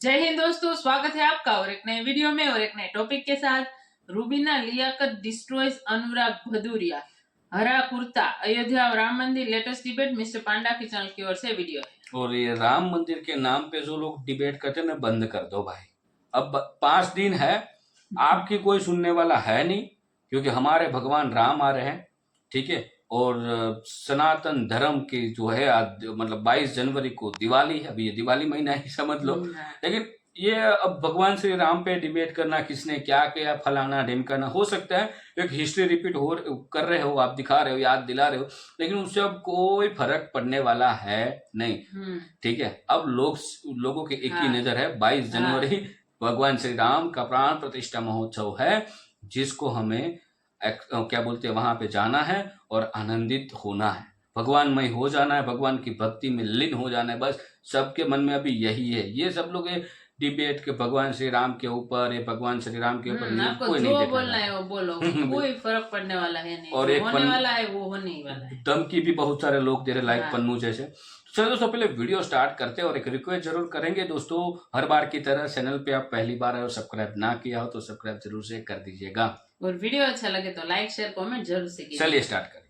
जय हिंद दोस्तों, स्वागत है आपका और एक नए वीडियो में और एक नए टॉपिक के साथ। रूबीना लियाकत डिस्ट्रॉयज अनुराग भदौरिया, हरा कुर्ता, अयोध्या और राम मंदिर लेटेस्ट डिबेट मिस्टर पांडा की चैनल की ओर से वीडियो है। और ये राम मंदिर के नाम पे जो लोग डिबेट करते हैं ना, बंद कर दो भाई। अब 5 दिन है, आपकी कोई सुनने वाला है नहीं, क्योंकि हमारे भगवान राम आ रहे हैं, ठीक है। और सनातन धर्म की जो है आज मतलब 22 जनवरी को दिवाली है। अभी ये दिवाली महीना ही समझ लो। लेकिन ये अब भगवान श्री राम पे डिबेट करना, किसने क्या किया, फलाना ढिमकाना, हो सकता है एक हिस्ट्री रिपीट हो कर रहे हो, आप दिखा रहे हो, याद दिला रहे हो, लेकिन उससे अब कोई फर्क पड़ने वाला है नहीं, ठीक है। अब लोगों की एक ही नजर है, 22 जनवरी भगवान श्री राम का प्राण प्रतिष्ठा महोत्सव है, जिसको हमें क्या बोलते हैं, वहां पे जाना है और आनंदित होना है, भगवानमय हो जाना है, भगवान की भक्ति में लीन हो जाना है। बस सबके मन में अभी यही है। ये सब लोग डिबेट के भगवान श्री राम के ऊपर, ये भगवान श्री राम के ऊपर कोई नहीं बोलना है वो बोलो, कोई फर्क पड़ने वाला है नहीं। और एक होने वाला है वो होने ही वाला है। धमकी भी बहुत सारे लोग दे रहे, लाइक पन्नू जैसे। चलो दोस्तों, पहले वीडियो स्टार्ट करते हैं और एक रिक्वेस्ट जरूर करेंगे दोस्तों, हर बार की तरह चैनल पे आप पहली बार आए और सब्सक्राइब ना किया हो तो सब्सक्राइब जरूर से कर दीजिएगा, और वीडियो अच्छा लगे तो लाइक शेयर कमेंट जरूर से कीजिए। चलिए स्टार्ट करें।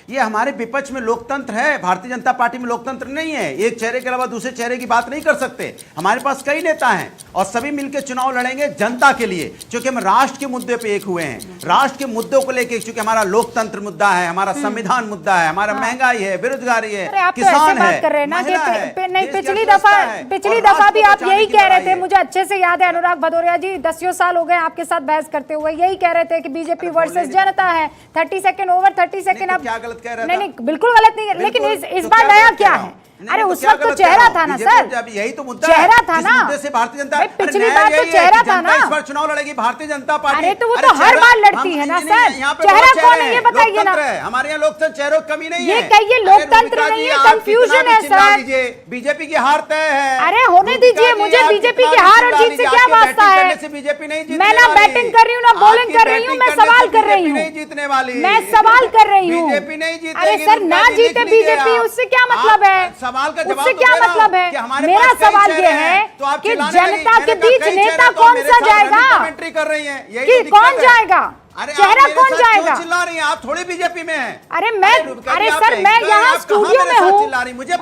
ये हमारे विपक्ष में लोकतंत्र है, भारतीय जनता पार्टी में लोकतंत्र नहीं है। एक चेहरे के अलावा दूसरे चेहरे की बात नहीं कर सकते। हमारे पास कई नेता हैं और सभी मिलकर चुनाव लड़ेंगे जनता के लिए, क्योंकि हम राष्ट्र के मुद्दे पे एक हुए हैं। राष्ट्र के मुद्दों को लेकर, क्योंकि हमारा लोकतंत्र मुद्दा है, हमारा संविधान मुद्दा है, हमारा महंगाई है, बेरोजगारी है, किसान है, महिला है। नहीं, पिछली दफा भी आप यही कह रहे थे, मुझे अच्छे से याद है अनुराग भदौरिया जी, 10 साल हो गए आपके साथ बहस करते हुए, यही कह रहे थे कि बीजेपी वर्सेस जनता है। 30 सेकंड ओवर, 30 सेकंड। अब क्या गलत कह रहे थे? नहीं, बिल्कुल गलत नहीं, लेकिन इस बार नया क्या है? अरे उस वक्त तो चेहरा था ना सर, यही तो मुद्दा चेहरा था ना। से भारतीय जनता पिछली बार तो चेहरा था ना। इस बार चुनाव लड़ेगी भारतीय जनता पार्टी। अरे तो वो तो हर बार लड़ती है ना सर। चेहरा कौन है ये बताइए ना। हमारे यहाँ लोकतंत्र चेहरों की कमी नहीं है। ये कहिए लोकतंत्र नहीं है, कंफ्यूजन है सर। बीजेपी की हार तय है। अरे होने दीजिए, मुझे बीजेपी की हार और जीत से क्या वास्ता है? बीजेपी नहीं, मैं ना बैटिंग कर रही हूँ ना बॉलिंग कर रही हूँ, मैं सवाल कर रही हूँ, जीतने वाली मैं सवाल कर रही हूँ। बीजेपी नहीं जीतेगी। अरे सर ना जीते बीजेपी, उससे क्या मतलब है? सवाल का उससे क्या मतलब है? मेरा सवाल ये है कि जनता के बीच नेता कौन सा जाएगा? कर रही है कि कौन जाएगा? चेहरा कौन जाएगा? चिल्ला रही हैं आप, थोड़ी बीजेपी में हैं। अरे सर मैं यहाँ स्टूडियो में हूँ,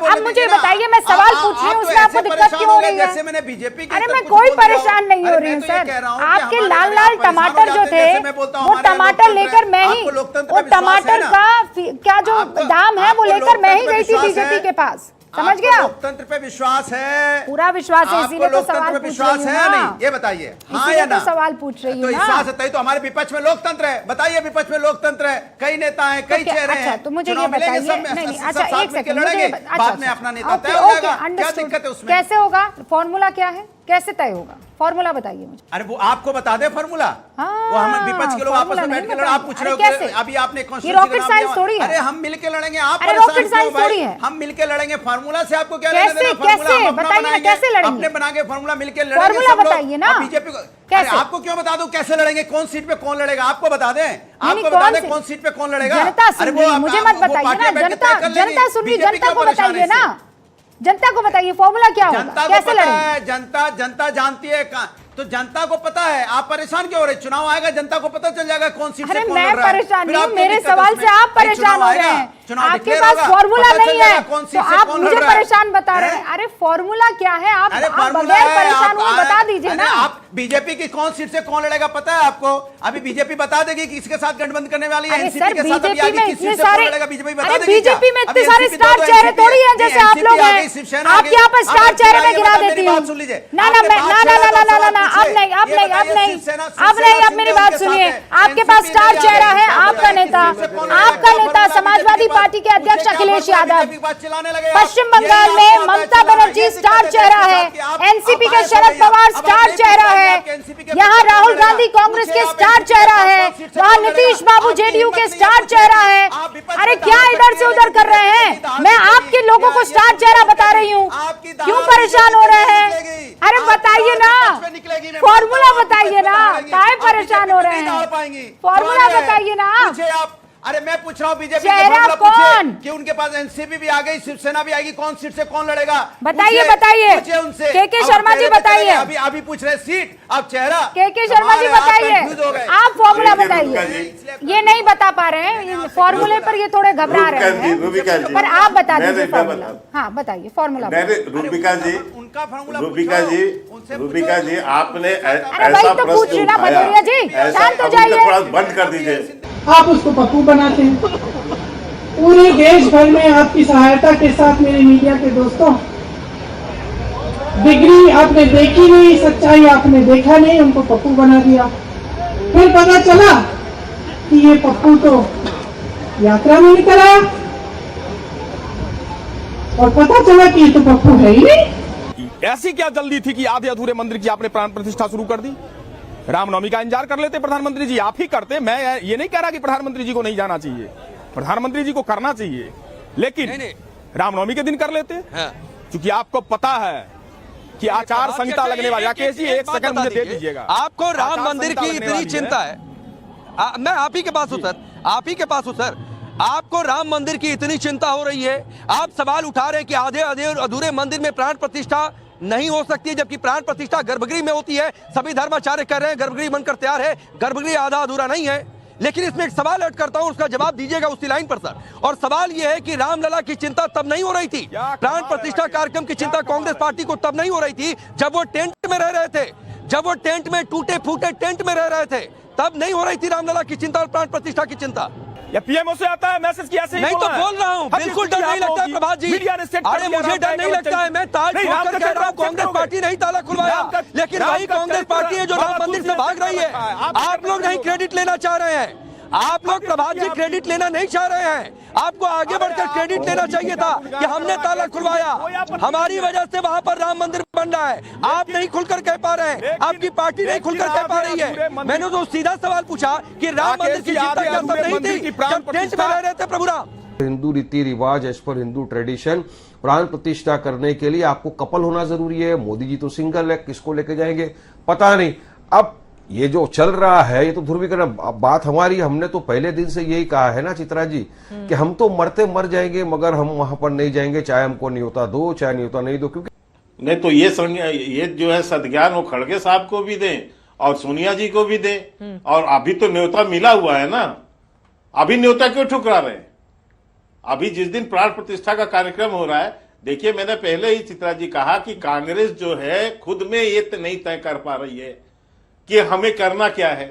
अब मुझे बताइए, मैं सवाल पूछ रही हूँ, उसमें आपको दिक्कत क्यों हो रही है? जैसे मैंने बीजेपी की, अरे मैं कोई परेशान नहीं हो रही हूँ सर। आपके लाल लाल टमाटर जो थे, वो टमाटर लेकर मैं ही, वो टमाटर का क्या जो दाम है वो लेकर मैं ही गई थी बीजेपी के पास, समझ गया? लोकतंत्र पे विश्वास है, पूरा विश्वास है, इसीलिए तो सवाल पूछ विश्वास रही है हूँ नहीं? ना। ये बताइए, हाँ या ना? तो सवाल पूछ रही हूँ तो ना। विश्वास है तभी तो हमारे विपक्ष में लोकतंत्र है। बताइए, विपक्ष में लोकतंत्र है, कई नेता हैं, कई चेहरे हैं। अच्छा तो मुझे ये बताइए, नहीं अच्छा एक सेकंड, बाद में अपना नेता तय हो जाएगा। क्या दिक्कत है उसमें? कैसे होगा? फॉर्मूला क्या है? कैसे तय होगा? फॉर्मूला बताइए मुझे। अरे वो आपको बता दे फॉर्मूला। वो हम विपक्ष के लोग आपस में बैठ के लड़, आप पूछ रहे हो अभी आपने रॉकेट साइंस थोड़ी है। अरे हम मिलके लड़ेंगे, आप रॉकेट साइंस थोड़ी है, हम मिलके लड़ेंगे। फॉर्मूला से आपको क्या लेना देना? कैसे बताइए ना, कैसे लड़ेंगे? अपने बना के फॉर्मूला मिलके लड़ेंगे। फॉर्मूला बताइए ना बीजेपी को। कैसे? आपको क्यों बता दूं कैसे लड़ेंगे, कौन सीट पे कौन लड़ेगा? आपको बता दें, आपको बता दें कौन सीट पे कौन लड़ेगा। जनता सुन रही है, मुझे मत बताइए ना। जनता सुन रही, जनता को बताइए ना, जनता को बताइए फॉर्मूला क्या होगा, कैसे लड़ेंगे? जनता जानती है, तो जनता को पता है। आप परेशान क्यों हो रहे? चुनाव आएगा, जनता को पता चल जाएगा कौन सीट से कौन लड़ रहा है। मैं परेशान नहीं, मेरे सवाल से आप परेशान हो रहे हैं। आपके पास फॉर्मूला नहीं है तो आप मुझे परेशान बता रहे हैं। अरे फॉर्मूला क्या है? आप बगैर परेशान हुए बता दीजिए ना। आप बीजेपी की कौन सीट से कौन लड़ेगा पता है आपको? अभी बीजेपी बता देगी कि इसके साथ गठबंधन करने वाली है, एनसीपी के साथ। बीजेपी में इतने सारे स्टार चेहरे थोड़ी हैं जैसे आप लोग हैं। आपके यहाँ पर स्टार चेहरे में गिरा देती हूँ। ना ना ना, अब नहीं, अब मेरी बात सुनिए। आपके पास स्टार चेहरा है, आपका नेता समाजवादी पार्टी के अध्यक्ष अखिलेश यादव। पश्चिम बंगाल में ममता बनर्जी स्टार चेहरा है, एनसीपी के शरद पवार स्टार चेहरा है, यहाँ राहुल गांधी कांग्रेस के स्टार चेहरा है, वहाँ नीतीश बाबू जेडीयू के स्टार चेहरा है। अरे क्या इधर से उधर कर रहे हैं? मैं आपके लोगों को स्टार चेहरा बता रही हूँ, क्यों परेशान हो रहे हैं? अरे बताइए ना, फॉर्मूला बताइए ना, काहे परेशान हो रहे हैं? फॉर्मूला बताइए ना। अरे मैं पूछ रहा हूँ बीजेपी चेहरा कौन? कि उनके पास एनसीपी भी आ गई, शिवसेना भी आएगी, कौन सीट से कौन लड़ेगा? बताइए पूछिए उनसे। के शर्मा जी बताइए। अभी पूछ रहे सीट, अब चेहरा। के शर्मा जी बताइए, आप फॉर्मूला बताइए। ये नहीं बता पा रहे हैं फॉर्मूले पर, ये थोड़े घबरा रहे हैं, पर आप बता दीजिए फॉर्मूला। हाँ बताइए फॉर्मूला। रूबिका जी, उनका फॉर्मूला रूबिका जी आपने अरे भाई तो पूछ रही ना भदौरिया जी, शांत हो जाइए, थोड़ा बंद कर दीजिए। आप उसको पप्पू बनाते हैं। पूरे देश भर में आपकी सहायता के साथ मेरे मीडिया के दोस्तों, डिग्री आपने देखी नहीं, सच्चाई आपने देखा नहीं, उनको पप्पू बना दिया। फिर पता चला कि ये पप्पू तो यात्रा में निकल आया, और पता चला कि ये तो पप्पू है ही नहीं। ऐसी क्या जल्दी थी कि आधे अधूरे मंदिर की आपने प्राण प्रतिष्ठा शुरू कर दी? रामनवमी का इंतजार कर लेते प्रधानमंत्री जी, आप ही करते। मैं ये नहीं कह रहा कि प्रधानमंत्री जी को नहीं जाना चाहिए, प्रधानमंत्री जी को करना चाहिए, लेकिन रामनवमी के दिन कर लेते। क्योंकि आपको पता है कि आचार संहिता लगने वाली। राकेश जी एक सेकंड मुझे दे दीजिएगा। आपको राम मंदिर की इतनी चिंता है, मैं आप ही के पास हूं सर, आप ही के पास हूं सर। आपको राम मंदिर की इतनी चिंता हो रही है, आप सवाल उठा रहे हैं कि आधे अधूरे मंदिर में प्राण प्रतिष्ठा नहीं हो सकती है, जबकि प्राण प्रतिष्ठा गर्भगृह में होती है। सभी धर्माचार्य कह रहे हैं गर्भगृह बनकर तैयार है, गर्भगृह आधा अधूरा नहीं है। लेकिन इसमें एक सवाल ऐड करता हूं, उसका जवाब दीजिएगा उसी लाइन पर सर। और सवाल यह है कि रामलला की चिंता तब नहीं हो रही थी, प्राण प्रतिष्ठा कार्यक्रम की चिंता कांग्रेस पार्टी को तब नहीं हो रही थी जब वो टेंट में रह रहे थे, जब वो टेंट में टूटे फूटे टेंट में रह रहे थे, तब नहीं हो रही थी रामलला की चिंता और प्राण प्रतिष्ठा की चिंता। या पीएमओ से आता है मैसेज, किया नहीं तो बोल रहा हूँ, बिल्कुल डर नहीं लगता है प्रभात जी। अरे मुझे डर नहीं लगता है, मैं ताज ठोक कर कह रहा हूँ कांग्रेस पार्टी नहीं ताला खुलवाया, लेकिन वही कांग्रेस पार्टी है जो राम मंदिर से भाग रही है। आप लोग नहीं क्रेडिट लेना चाह रहे हैं, आप लोग प्रभात जी क्रेडिट लेना नहीं चाह रहे हैं। आपको आगे बढ़कर क्रेडिट लेना चाहिए था कि हमने ताला खुलवाया, हमारी वजह से वहां पर राम मंदिर बन रहा है। आप नहीं खुलकर कह पा रहे हैं, आपकी पार्टी नहीं खुलकर कह पा रही है। मैंने तो सीधा सवाल पूछा कि राम मंदिर की चिंता क्या तब नहीं थी जब टेंट में रह रहे थे प्रभु राम? हिंदू रीति रिवाज, एज पर हिंदू ट्रेडिशन, प्राण प्रतिष्ठा करने के लिए आपको कपल होना जरूरी है। मोदी जी तो सिंगल है, किसको लेके जाएंगे पता नहीं। अब ये जो चल रहा है ये तो ध्रुवीकरण। बात हमारी, हमने तो पहले दिन से यही कहा है ना चित्रा जी कि हम तो मरते मर जाएंगे मगर हम वहां पर नहीं जाएंगे, चाहे हमको नहीं होता दो, चाहे नहीं होता नहीं दो। क्योंकि नहीं तो ये जो है सद्ज्ञान वो खड़गे साहब को भी दें और सोनिया जी को भी दें। और अभी तो न्योता मिला हुआ है ना, अभी न्योता क्यों ठुकरा रहे हैं? अभी जिस दिन प्राण प्रतिष्ठा का कार्यक्रम हो रहा है, देखिए मैंने पहले ही चित्रा जी कहा कि कांग्रेस जो है खुद में ये नहीं तय कर पा रही है कि हमें करना क्या है,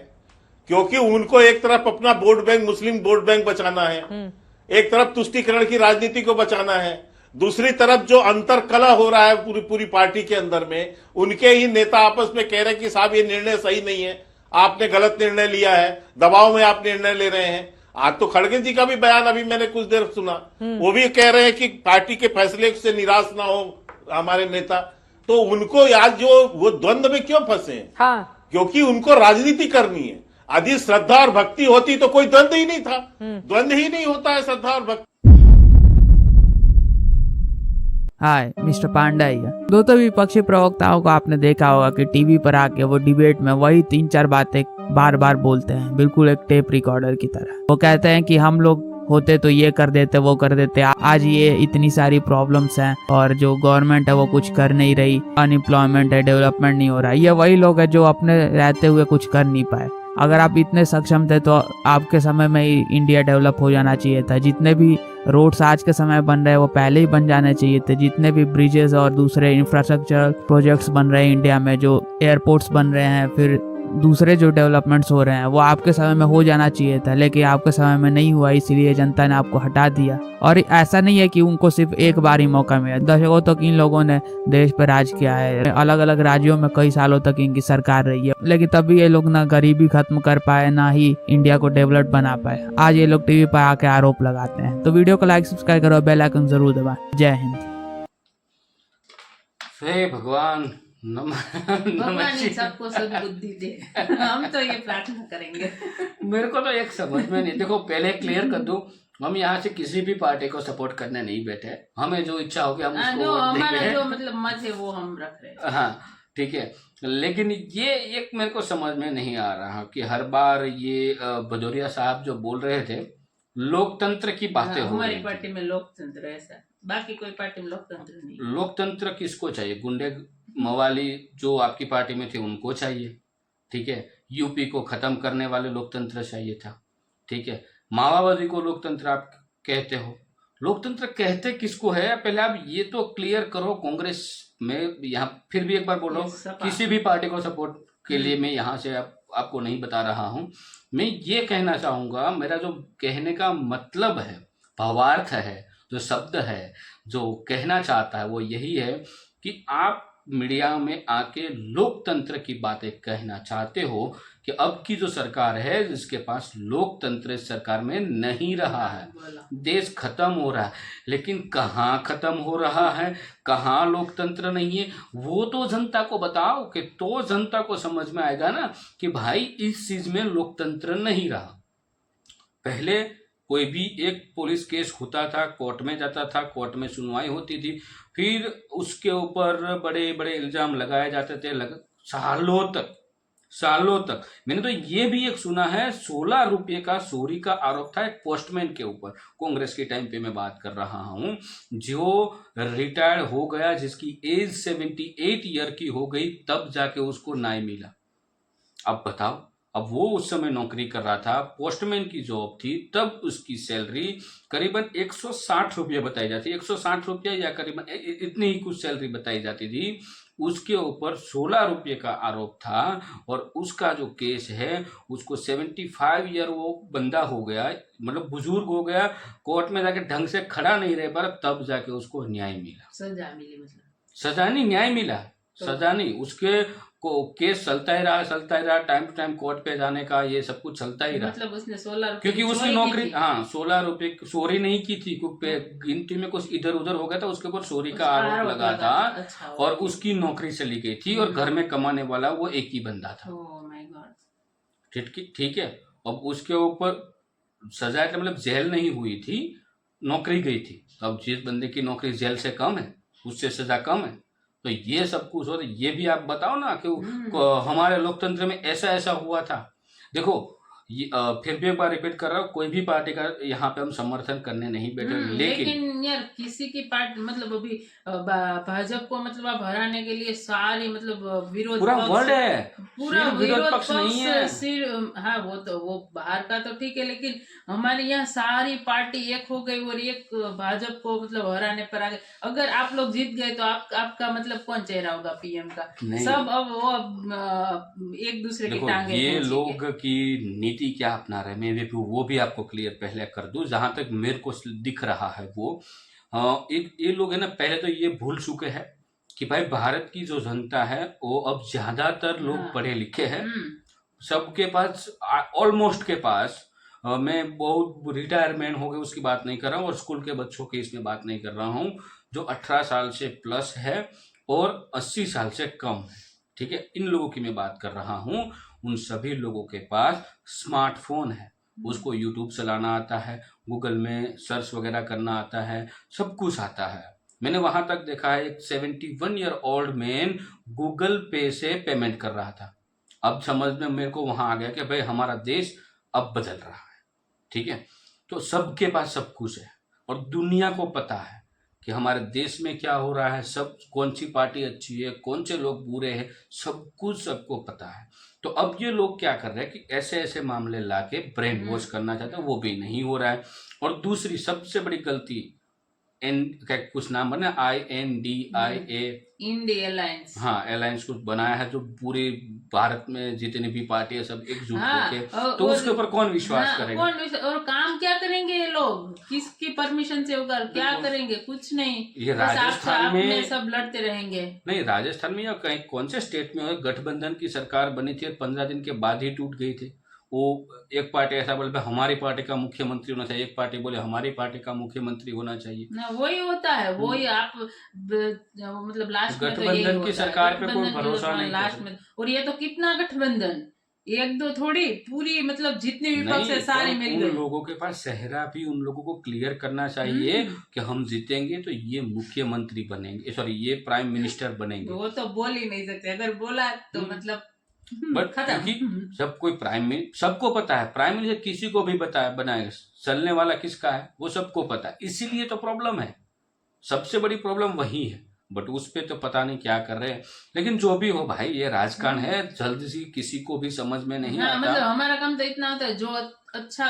क्योंकि उनको एक तरफ अपना वोट बैंक, मुस्लिम वोट बैंक बचाना है, एक तरफ तुष्टीकरण की राजनीति को बचाना है, दूसरी तरफ जो अंतर कलह हो रहा है पूरी पार्टी के अंदर में, उनके ही नेता आपस में कह रहे हैं कि साहब ये निर्णय सही नहीं है, आपने गलत निर्णय लिया है, दबाव में आप निर्णय ले रहे हैं। आज तो खड़गे जी का भी बयान अभी मैंने कुछ देर सुना, वो भी कह रहे हैं कि पार्टी के फैसले से निराश ना हो हमारे नेता। तो उनको आज जो वो द्वंद्व में क्यों फंसे हैं? हाँ, क्योंकि उनको राजनीति करनी है। यदि श्रद्धा और भक्ति होती तो कोई द्वंद्व ही नहीं था, द्वंद्व ही नहीं होता है श्रद्धा और भक्ति। हाय, मिस्टर पांडा ही है। दोस्तों विपक्षी प्रवक्ताओं को आपने देखा होगा कि टीवी पर आके वो डिबेट में वही 3-4 बातें बार बार बोलते हैं, बिल्कुल एक टेप रिकॉर्डर की तरह। वो कहते हैं कि हम लोग होते तो ये कर देते, वो कर देते, आज ये इतनी सारी प्रॉब्लम्स हैं और जो गवर्नमेंट है वो कुछ कर नहीं रही, अनएम्प्लॉयमेंट है, डेवलपमेंट नहीं हो रहा। ये वही लोग हैं जो अपने रहते हुए कुछ कर नहीं पाए। अगर आप इतने सक्षम थे तो आपके समय में ही इंडिया डेवलप हो जाना चाहिए था। जितने भी रोड्स आज के समय बन रहे हैं वो पहले ही बन जाने चाहिए थे। जितने भी ब्रिजेस और दूसरे इंफ्रास्ट्रक्चर प्रोजेक्ट्स बन रहे हैं इंडिया में, जो एयरपोर्ट्स बन रहे हैं, फिर दूसरे जो डेवलपमेंट्स हो रहे हैं, वो आपके समय में हो जाना चाहिए था, लेकिन आपके समय में नहीं हुआ, इसलिए जनता ने आपको हटा दिया। और ऐसा नहीं है कि उनको सिर्फ एक बार ही मौका मिला, दशकों तक इन लोगों ने देश पर राज किया है। अलग अलग राज्यों में कई सालों तक इनकी सरकार रही है, लेकिन तब भी ये लोग ना गरीबी खत्म कर पाए, ना ही इंडिया को डेवलप बना पाए। आज ये लोग टीवी पर आके आरोप लगाते हैं। तो वीडियो को लाइक, सब्सक्राइब करो, बेल आइकन जरूर दबाएं। जय हिंद। हे भगवान, भगवान इन सबको सद्बुद्धि दे। हम तो ये प्रार्थना करेंगे। मेरे को तो एक समझ में नहीं। देखो पहले क्लियर कर दूं, हम यहाँ से किसी भी पार्टी को सपोर्ट करने नहीं बैठे। हमें जो इच्छा होगी हम उसको जो वोट हमारा देंगे। जो मतलब मत है वो हम रख रहे हैं। हाँ ठीक है, लेकिन ये एक मेरे को समझ में नहीं आ रहा कि हर बार ये भदौरिया साहब जो बोल रहे थे लोकतंत्र की बातें हो हमारी रही थी। पार्टी में लोकतंत्र है, ऐसा बाकी कोई पार्टी में लोकतंत्र नहीं। लोकतंत्र किसको चाहिए? गुंडे मवाली जो आपकी पार्टी में थे उनको चाहिए, ठीक है। यूपी को खत्म करने वाले लोकतंत्र चाहिए था, ठीक है। माओवादी को लोकतंत्र आप कहते हो। लोकतंत्र कहते किसको है? पहले आप ये तो क्लियर करो। कांग्रेस में यहाँ फिर भी एक बार बोलो, ये सपा। किसी भी पार्टी को सपोर्ट के लिए मैं यहाँ से आपको नहीं बता रहा हूँ। मैं ये कहना चाहूंगा, मेरा जो कहने का मतलब है, भावार्थ है, जो शब्द है, जो कहना चाहता है वो यही है कि आप मीडिया में आके लोकतंत्र की बातें कहना चाहते हो कि अब की जो सरकार है जिसके पास लोकतंत्र इस सरकार में नहीं रहा है, देश खत्म हो रहा है। लेकिन कहाँ खत्म हो रहा है, कहाँ लोकतंत्र नहीं है, वो तो जनता को बताओ कि तो जनता को समझ में आएगा ना कि भाई इस चीज में लोकतंत्र नहीं रहा। पहले कोई भी एक पुलिस केस होता था, कोर्ट में जाता था, कोर्ट में सुनवाई होती थी, फिर उसके ऊपर बड़े बड़े इल्जाम लगाए जाते थे, सालों तक। मैंने तो ये भी एक सुना है, 16 रुपये का चोरी का आरोप था एक पोस्टमैन के ऊपर। कांग्रेस के टाइम पे मैं बात कर रहा हूँ, जो रिटायर्ड हो गया, जिसकी एज 78 ईयर की हो गई, तब जाके उसको न्याय मिला। अब बताओ, अब वो उस समय नौकरी कर रहा था, पोस्टमैन की जॉब थी, तब उसकी सैलरी करीबन 160 रुपये बताई जाती, 160 रुपये या करीबन इतनी ही कुछ सैलरी बताई जाती थी। उसके ऊपर 16 रुपये का आरोप था और उसका जो केस है, उसको 75 ईयर वो बंदा हो गया, मतलब बुजुर्ग हो गया, कोर्ट में जाके ढंग से खड़ा नहीं रह पा, तब जाके उसको न्याय मिला। सजा मिली, मतलब सजा नहीं, न्याय मिला। सजा नहीं, उसके को केस चलता ही रहा, टाइम टू टाइम कोर्ट पे जाने का ये सब कुछ चलता ही रहा। मतलब उसने 16 रुपये क्योंकि उसकी नौकरी, हाँ, 16 रुपये चोरी नहीं की थी, गिनती में कुछ इधर उधर हो गया था, उसके ऊपर चोरी का आरोप लगा था। अच्छा, और उसकी नौकरी चली गई थी और घर में कमाने वाला वो एक ही बंदा था। ओह माय गॉड, ठीक है। अब उसके ऊपर सजा का मतलब जेल नहीं हुई थी, नौकरी गई थी। अब जिस बंदे की नौकरी जेल से कम है, उससे सजा कम है, तो ये सब कुछ हो रहा है। ये भी आप बताओ ना कि हमारे लोकतंत्र में ऐसा ऐसा हुआ था। देखो, फिर भी एक बार रिपीट कर रहा हूँ, कोई भी पार्टी का यहाँ पे हम समर्थन करने नहीं बैठे, लेकिन यार किसी की पार्टी, मतलब अभी भाजपा को मतलब आप हराने के लिए सारी मतलब विरोध पूरा वर्ड है, पूरा विरोध पक्ष नहीं है। हाँ, वो बाहर का तो ठीक है, लेकिन हमारे यहाँ सारी पार्टी एक हो गई और एक भाजपा को मतलब हराने पर आ गए। अगर आप लोग जीत गए तो आपका मतलब कौन चेहरा होगा पीएम का? सब अब वो एक दूसरे की टांगे। ये लोग की नीति क्या अपना रहे, मैं वो भी आपको क्लियर पहले कर दूं, जहां तक मेरे को दिख रहा है वो ये लोग है ना, पहले तो ये भूल चुके हैं कि भाई भारत की जो जनता है वो अब ज्यादातर लोग पढ़े लिखे हैं, सबके पास, ऑलमोस्ट के पास, मैं बहुत रिटायरमेंट हो गए उसकी बात नहीं कर रहा हूँ और स्कूल के बच्चों की इसमें बात नहीं कर रहा हूँ, जो 18 साल से प्लस है और 80 साल से कम है, ठीक है, इन लोगों की मैं बात कर रहा हूँ। उन सभी लोगों के पास स्मार्टफोन है, उसको यूट्यूब चलाना आता है, गूगल में सर्च वगैरह करना आता है, सब कुछ आता है। मैंने वहां तक देखा है एक 71 ईयर ओल्ड मैन गूगल पे से पेमेंट कर रहा था। अब समझ में मेरे को वहां आ गया कि भाई हमारा देश अब बदल रहा है, ठीक है। तो सबके पास सब कुछ है और दुनिया को पता है कि हमारे देश में क्या हो रहा है, सब कौन सी पार्टी अच्छी है, कौन से लोग बुरे हैं, सब कुछ सबको पता है। तो अब ये लोग क्या कर रहे हैं कि ऐसे ऐसे मामले लाके ब्रेन वॉश करना चाहते हैं, वो भी नहीं हो रहा है। और दूसरी सबसे बड़ी गलती, कुछ नाम बना, INDIA, इंडिया अलायंस, हाँ, अलायंस कुछ बनाया है जो पूरे भारत में जितनी भी पार्टी है सब एकजुट होके, तो उसके ऊपर कौन विश्वास करेगा? और काम क्या करेंगे ये लोग? किसकी परमिशन से होगा? क्या करेंगे? कुछ नहीं। ये राजस्थान में सब लड़ते रहेंगे। नहीं, राजस्थान में या कहीं कौन से स्टेट में गठबंधन की सरकार बनी थी और 15 दिन के बाद ही टूट गई थी। वो एक पार्टी ऐसा बोले हमारी पार्टी का मुख्यमंत्री होना चाहिए, एक पार्टी बोले हमारी पार्टी का मुख्यमंत्री होना चाहिए ना, वही होता है, वही आप मतलब लास्ट में गठबंधन की सरकार पे कोई भरोसा नहीं लास्ट में। और ये तो कितना गठबंधन, एक दो थोड़ी, पूरी मतलब जितने भी पक्ष है सारे मिल गए। उन लोगों के पास चेहरा भी उन लोगों को क्लियर करना चाहिए कि हम जीतेंगे तो ये मुख्यमंत्री बनेंगे, सॉरी ये प्राइम मिनिस्टर बनेंगे। वो तो बोल ही नहीं सकते, अगर बोला तो मतलब बट खत्म। क्योंकि सब कोई सबको पता है प्राइम मिनिस्टर किसी को भी बनाएगा, चलने वाला किसका है वो सबको पता है, इसीलिए तो प्रॉब्लम है, सबसे बड़ी प्रॉब्लम वही है। बट उस पे तो पता नहीं क्या कर रहे हैं, लेकिन जो भी हो भाई ये राजकारण है, जल्दी से किसी को भी समझ में नहीं आता। मतलब हमारा काम तो इतना होता है, जो अच्छा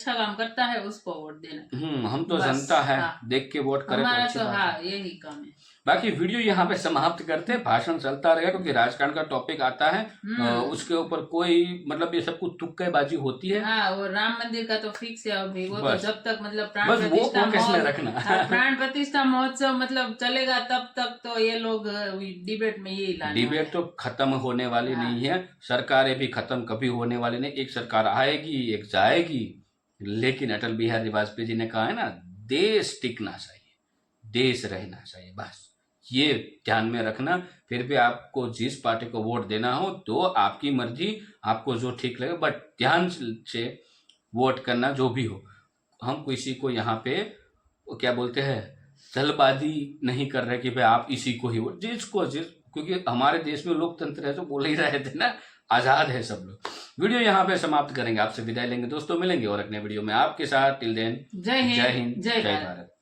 काम करता है उसको वोट देना। हम तो बस, जनता है, हाँ। देख के वोट करें तो हमारा अच्छी तो बात है। हाँ यही काम है। बाकी वीडियो यहाँ पे समाप्त करते हैं, भाषण चलता रहेगा क्योंकि राजकारण का टॉपिक आता है, उसके ऊपर कोई मतलब ये सब कुछ तुक्केबाजी होती है। हाँ, और राम मंदिर का तो फिक्स है अभी, वो तो बस। जब तक मतलब बस वो फोकस में रखना। प्राण प्रतिष्ठा महोत्सव मतलब चलेगा तब तक तो ये लोग डिबेट में यही लाने डिबेट तो खत्म होने वाली नहीं है, सरकारें भी खत्म कभी होने वाली नहीं, एक सरकार आएगी एक जाएगी, लेकिन अटल बिहारी वाजपेयी जी ने कहा है ना, देश टिकना चाहिए, देश रहना चाहिए, बस ये ध्यान में रखना। फिर भी आपको जिस पार्टी को वोट देना हो तो आपकी मर्जी, आपको जो ठीक लगे, बट ध्यान से वोट करना जो भी हो। हम किसी को यहाँ पे क्या बोलते हैं जल्दबाजी नहीं कर रहे कि भाई आप इसी को ही वोट, क्योंकि हमारे देश में लोकतंत्र है, तो बोल ही रहे थे ना, आजाद है सब लोग। वीडियो यहाँ पे समाप्त करेंगे, आपसे विदाई लेंगे दोस्तों, मिलेंगे और अगले वीडियो में आपके साथ। टिल देन जय हिंद, जय भारत।